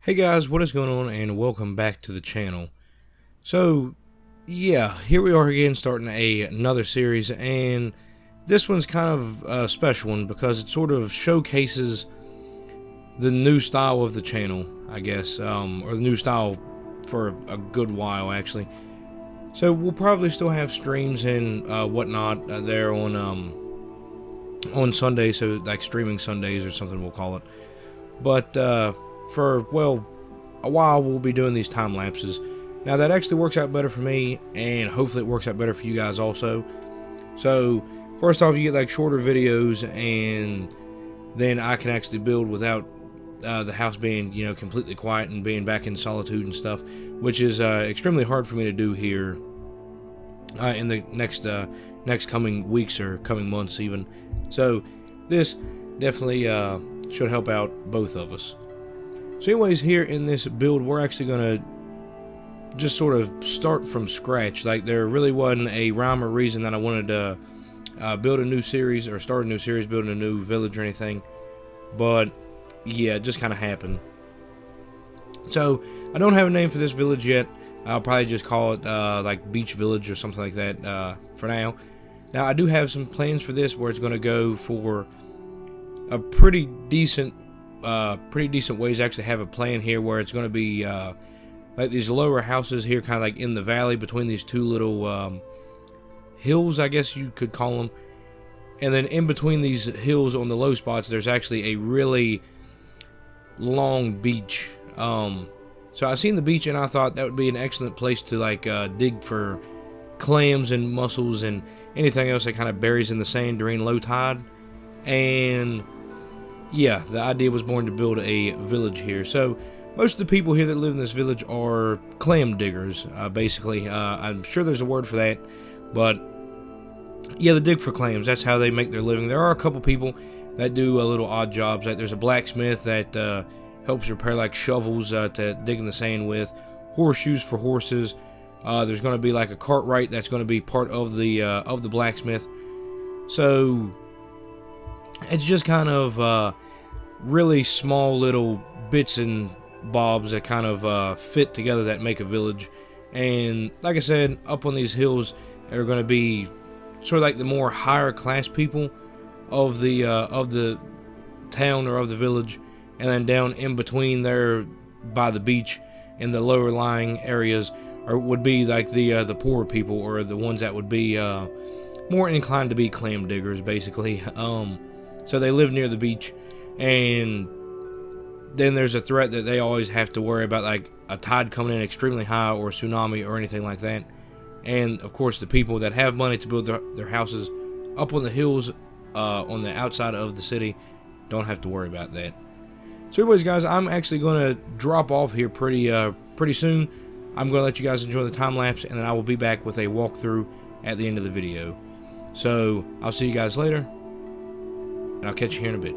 Hey guys, what is going on, and welcome back to the channel. So yeah, here we are again starting another series, and this one's kind of a special one because it sort of showcases the new style of the channel, I guess, or the new style for a good while actually. So we'll probably still have streams and whatnot there on Sundays, so like streaming Sundays or something we'll call it. But for, well, a while we'll be doing these time lapses. Now that actually works out better for me, and hopefully it works out better for you guys also. So first off, you get like shorter videos, and then I can actually build without the house being, you know, completely quiet and being back in solitude and stuff, which is extremely hard for me to do here in the next coming weeks or coming months even. So this definitely should help out both of us. So anyways, here in this build, we're actually going to just sort of start from scratch. Like, there really wasn't a rhyme or reason that I wanted to build a new series or start a new series, building a new village or anything. But yeah, it just kind of happened. So I don't have a name for this village yet. I'll probably just call it like Beach Village or something like that for now. Now I do have some plans for this where it's going to go for a pretty decent ways. I actually have a plan here where it's going to be like these lower houses here, kind of like in the valley between these two little hills, I guess you could call them. And then in between these hills on the low spots, there's actually a really long beach. So I seen the beach and I thought that would be an excellent place to like dig for clams and mussels and anything else that kind of buries in the sand during low tide. And yeah, the idea was born to build a village here. So most of the people here that live in this village are clam diggers, basically. I'm sure there's a word for that, but yeah, they dig for clams. That's how they make their living. There are a couple people that do little odd jobs. Like, there's a blacksmith that helps repair like shovels to dig in the sand with, horseshoes for horses. There's going to be like a cartwright that's going to be part of the blacksmith. So it's just kind of really small little bits and bobs that kind of fit together that make a village. And like I said, up on these hills are going to be sort of like the more higher class people of the town or of the village, and then down in between there by the beach in the lower lying areas would be like the poorer people, or the ones that would be more inclined to be clam diggers, basically. So they live near the beach, and then there's a threat that they always have to worry about, like a tide coming in extremely high or a tsunami or anything like that. And of course, the people that have money to build their houses up on the hills on the outside of the city don't have to worry about that. So anyways, guys, I'm actually going to drop off here pretty soon. I'm going to let you guys enjoy the time lapse, and then I will be back with a walkthrough at the end of the video. So I'll see you guys later, and I'll catch you here in a bit.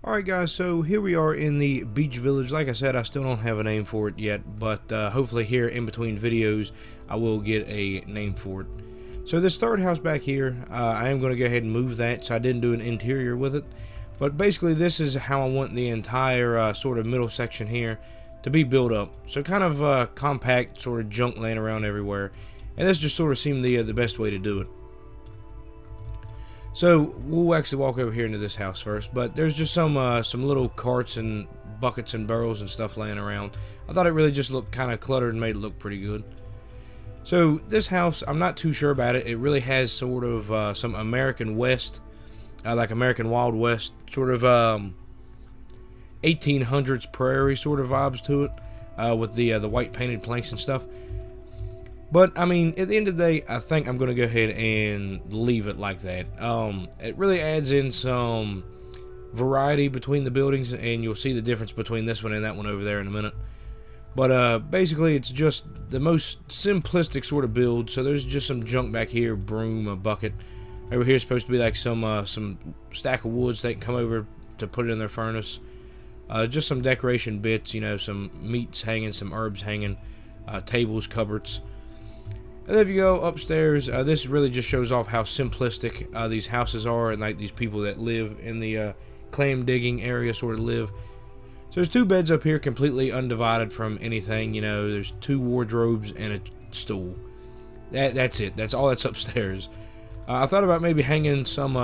Alright guys, so here we are in the beach village. Like I said, I still don't have a name for it yet, but hopefully here in between videos I will get a name for it. So this third house back here, I am going to go ahead and move that, so I didn't do an interior with it. But basically this is how I want the entire sort of middle section here to be built up. So kind of compact, sort of junk laying around everywhere. And this just sort of seemed the best way to do it. So we'll actually walk over here into this house first, but there's just some little carts and buckets and barrels and stuff laying around. I thought it really just looked kind of cluttered and made it look pretty good. So this house, I'm not too sure about it. It really has sort of some American West, like American Wild West, sort of 1800s prairie sort of vibes to it, with the white painted planks and stuff. But, I mean, at the end of the day, I think I'm going to go ahead and leave it like that. It really adds in some variety between the buildings, and you'll see the difference between this one and that one over there in a minute. But, basically, it's just the most simplistic sort of build. So there's just some junk back here, broom, a bucket. Over here is supposed to be like some stack of woods they can come over to put it in their furnace. Just some decoration bits, you know, some meats hanging, some herbs hanging, tables, cupboards. And then if you go upstairs, this really just shows off how simplistic these houses are, and like these people that live in the clam digging area sort of live. So there's two beds up here completely undivided from anything, you know. There's two wardrobes and a stool. That's it. That's all that's upstairs. I thought about maybe hanging some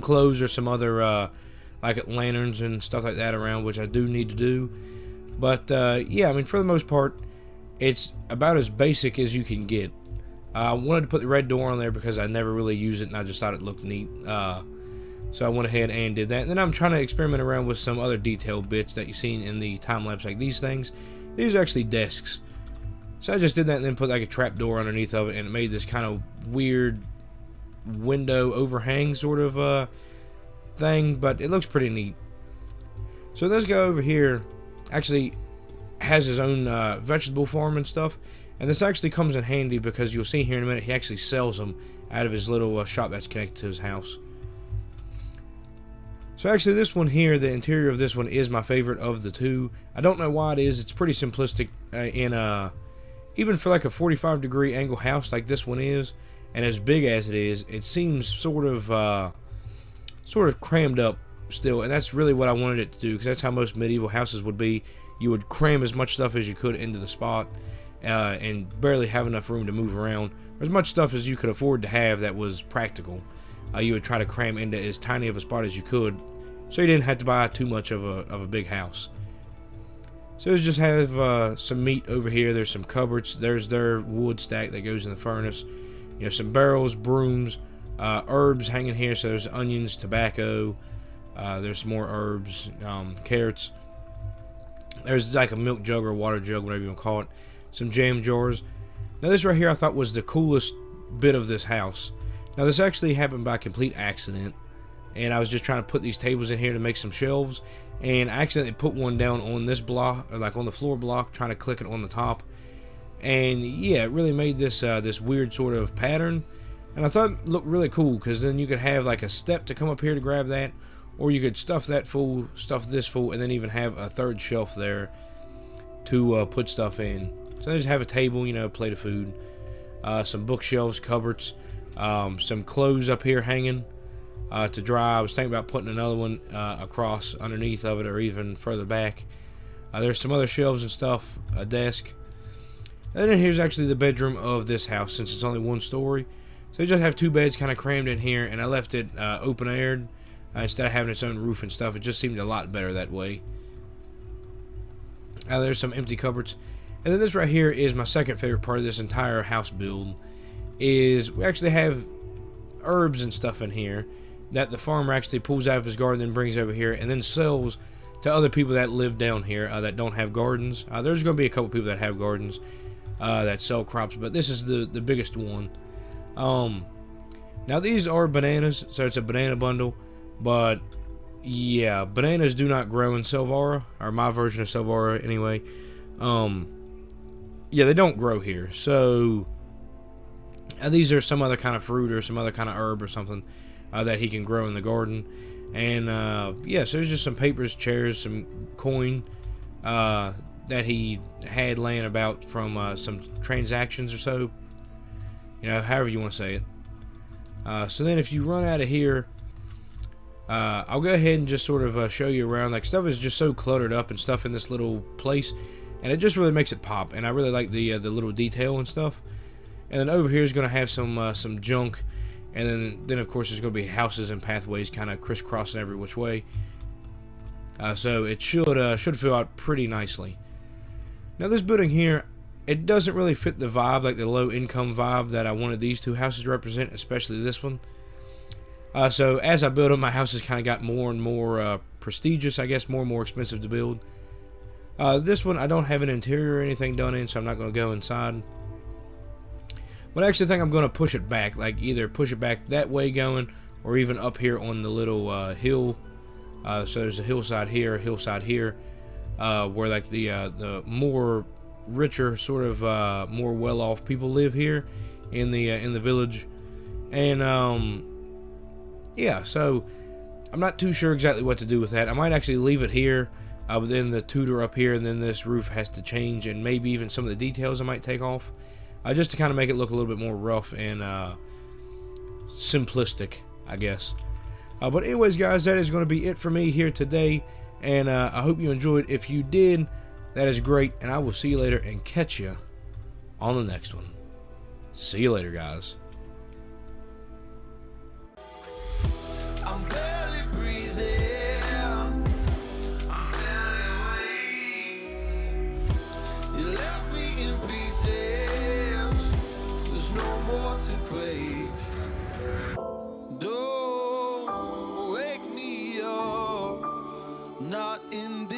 clothes or some other like lanterns and stuff like that around, which I do need to do. But yeah, I mean, for the most part, it's about as basic as you can get. I wanted to put the red door on there because I never really use it, and I just thought it looked neat. So I went ahead and did that. And then I'm trying to experiment around with some other detailed bits that you've seen in the time lapse, like these things. These are actually desks. So I just did that and then put like a trap door underneath of it, and it made this kind of weird window overhang sort of thing, but it looks pretty neat. So this guy over here actually has his own vegetable farm and stuff, and this actually comes in handy because you'll see here in a minute he actually sells them out of his little shop that's connected to his house. So actually this one here, the interior of this one is my favorite of the two. I don't know why it is. It's pretty simplistic even for like a 45-degree angle house like this one is, and as big as it is, it seems sort of crammed up still, and that's really what I wanted it to do, because that's how most medieval houses would be. You would cram as much stuff as you could into the spot, and barely have enough room to move around, or as much stuff as you could afford to have that was practical. You would try to cram into as tiny of a spot as you could, so you didn't have to buy too much of a big house. So let's just have some meat over here. There's some cupboards. There's their wood stack that goes in the furnace. You know, some barrels, brooms, herbs hanging here. So there's onions, tobacco. There's some more herbs, carrots. There's like a milk jug or a water jug, whatever you want to call it. Some jam jars. Now this right here I thought was the coolest bit of this house. Now this actually happened by complete accident, and I was just trying to put these tables in here to make some shelves, and I accidentally put one down on this block, or like on the floor block, trying to click it on the top. And yeah, it really made this this weird sort of pattern, and I thought it looked really cool, because then you could have like a step to come up here to grab that, or you could stuff that full, stuff this full, and then even have a third shelf there to put stuff in. So I just have a table, you know, a plate of food, some bookshelves, cupboards, some clothes up here hanging to dry. I was thinking about putting another one across underneath of it, or even further back. There's some other shelves and stuff, a desk. And then here's actually the bedroom of this house, since it's only one story. So you just have two beds kind of crammed in here, and I left it open-aired. Instead of having its own roof and stuff, it just seemed a lot better that way. There's some empty cupboards. And then this right here is my second favorite part of this entire house build. Is we actually have herbs and stuff in here that the farmer actually pulls out of his garden and brings over here, and then sells to other people that live down here that don't have gardens. There's going to be a couple people that have gardens that sell crops, but this is the biggest one. Now these are bananas, so it's a banana bundle. But yeah, bananas do not grow in Selvara, or my version of Selvara anyway. Yeah, they don't grow here. So these are some other kind of fruit or some other kind of herb or something that he can grow in the garden. And yeah, so there's just some papers, chairs, some coin that he had laying about from some transactions or so. You know, however you want to say it. So then if you run out of here, I'll go ahead and just sort of show you around. Like, stuff is just so cluttered up and stuff in this little place, and it just really makes it pop. And I really like the little detail and stuff. And then over here is going to have some junk, and then of course there's going to be houses and pathways kind of crisscrossing every which way. So it should fill out pretty nicely. Now this building here, it doesn't really fit the vibe, like the low income vibe that I wanted these two houses to represent, especially this one. So as I build them, my houses kind of got more and more prestigious, I guess, more and more expensive to build. This one, I don't have an interior or anything done in, so I'm not going to go inside. But I actually think I'm going to push it back, like either push it back that way going, or even up here on the little hill. So there's a hillside here, where like the more richer, sort of more well-off people live here in the village. And yeah, so I'm not too sure exactly what to do with that. I might actually leave it here, but then the tutor up here, and then this roof has to change, and maybe even some of the details I might take off, just to kind of make it look a little bit more rough and simplistic, I guess. But anyways, guys, that is going to be it for me here today, and I hope you enjoyed. If you did, that is great, and I will see you later and catch you on the next one. See you later, guys. I'm barely breathing. I'm barely awake. You left me in pieces. There's no more to break. Don't wake me up. Not in this.